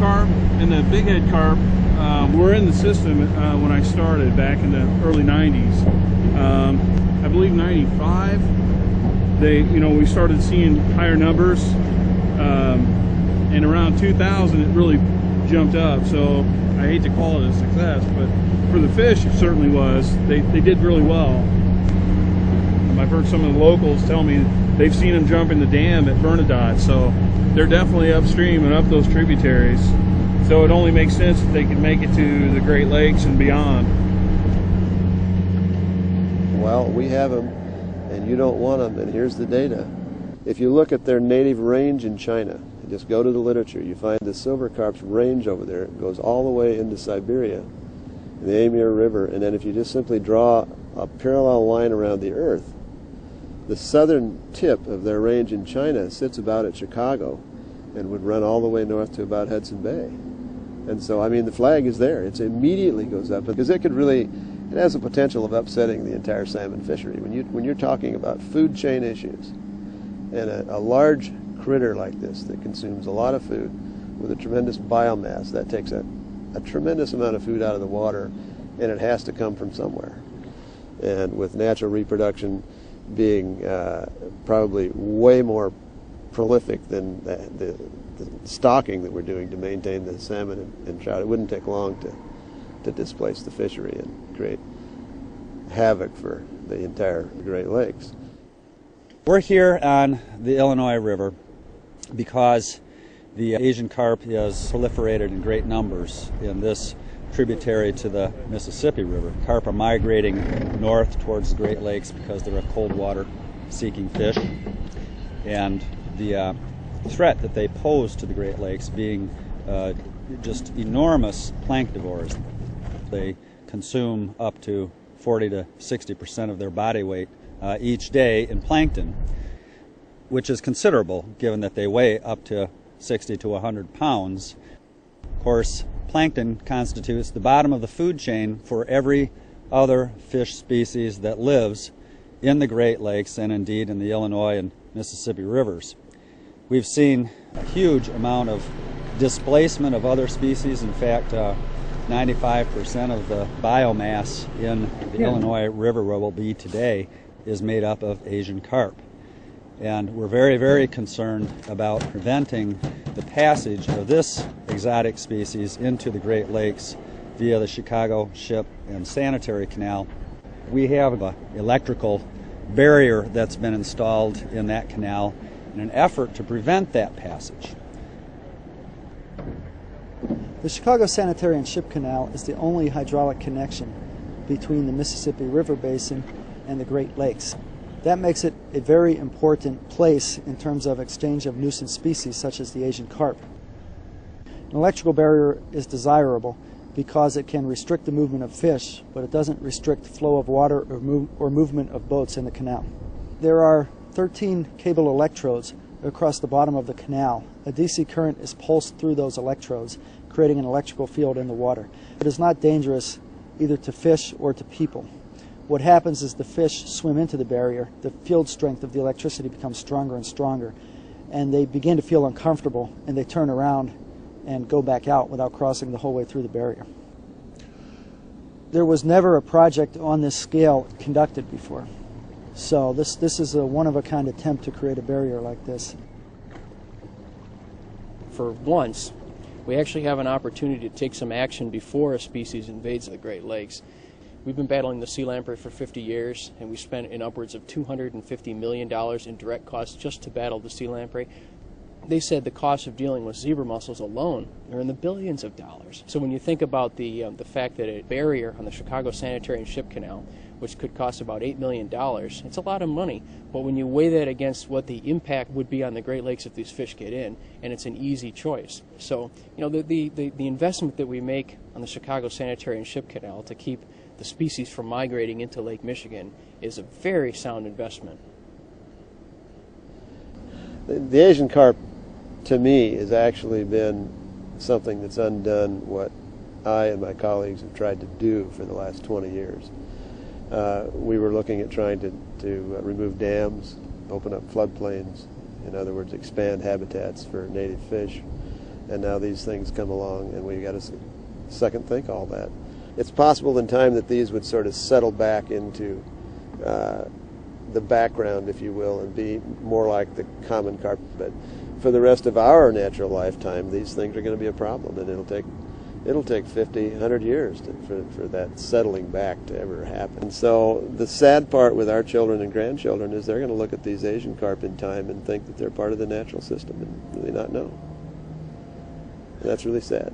carp and the big head carp were in the system when I started back in the early 90s. I believe 95. We started seeing higher numbers, and around 2000 it really jumped up. So I hate to call it a success, but for the fish it certainly was. They did really well. I've heard some of the locals tell me they've seen them jump in the dam at Bernadotte, so they're definitely upstream and up those tributaries. So it only makes sense that they can make it to the Great Lakes and beyond. Well, we have them, and you don't want them, and here's the data. If you look at their native range in China, just go to the literature, you find the silver carp's range over there. It goes all the way into Siberia, the Amur River, and then if you just simply draw a parallel line around the Earth, the southern tip of their range in China sits about at Chicago and would run all the way north to about Hudson Bay. And so, I mean, the flag is there. It immediately goes up because it has the potential of upsetting the entire salmon fishery. When you're talking about food chain issues and a large critter like this that consumes a lot of food with a tremendous biomass, that takes a tremendous amount of food out of the water, and it has to come from somewhere. And with natural reproduction being probably way more prolific than the stocking that we're doing to maintain the salmon and trout, it wouldn't take long to displace the fishery and create havoc for the entire Great Lakes. We're here on the Illinois River because the Asian carp is proliferated in great numbers in this tributary to the Mississippi River. Carp are migrating north towards the Great Lakes because they're a cold water seeking fish, and the threat that they pose to the Great Lakes being just enormous planktivores. They consume up to 40 to 60% of their body weight each day in plankton, which is considerable given that they weigh up to 60 to 100 pounds. Of course, plankton constitutes the bottom of the food chain for every other fish species that lives in the Great Lakes and indeed in the Illinois and Mississippi rivers. We've seen a huge amount of displacement of other species. In fact, 95% of the biomass in the Illinois River where we'll be today is made up of Asian carp. And we're very, very concerned about preventing the passage of this exotic species into the Great Lakes via the Chicago Ship and Sanitary Canal. We have an electrical barrier that's been installed in that canal in an effort to prevent that passage. The Chicago Sanitary and Ship Canal is the only hydraulic connection between the Mississippi River Basin and the Great Lakes. That makes it a very important place in terms of exchange of nuisance species such as the Asian carp. An electrical barrier is desirable because it can restrict the movement of fish, but it doesn't restrict the flow of water or movement of boats in the canal. There are 13 cable electrodes across the bottom of the canal. A DC current is pulsed through those electrodes, creating an electrical field in the water. It is not dangerous either to fish or to people. What happens is the fish swim into the barrier, the field strength of the electricity becomes stronger and stronger, and they begin to feel uncomfortable, and they turn around and go back out without crossing the whole way through the barrier. There was never a project on this scale conducted before. So this is a one-of-a-kind attempt to create a barrier like this. For once, we actually have an opportunity to take some action before a species invades the Great Lakes. We've been battling the sea lamprey for 50 years, and we spent in upwards of $250 million in direct costs just to battle the sea lamprey. They said the cost of dealing with zebra mussels alone are in the billions of dollars. So when you think about the fact that a barrier on the Chicago Sanitary and Ship Canal, which could cost about $8 million, it's a lot of money. But when you weigh that against what the impact would be on the Great Lakes if these fish get in, and it's an easy choice. So, you know, the investment that we make on the Chicago Sanitary and Ship Canal to keep the species from migrating into Lake Michigan is a very sound investment. The Asian carp, to me, has actually been something that's undone what I and my colleagues have tried to do for the last 20 years. We were looking at trying to remove dams, open up floodplains, in other words, expand habitats for native fish. and now these things come along, and we got to second think all that. It's possible in time that these would sort of settle back into the background, if you will, and be more like the common carp. But for the rest of our natural lifetime, these things are going to be a problem, and it'll take 50, 100 years for that settling back to ever happen. So the sad part with our children and grandchildren is they're going to look at these Asian carp in time and think that they're part of the natural system and really not know. And that's really sad.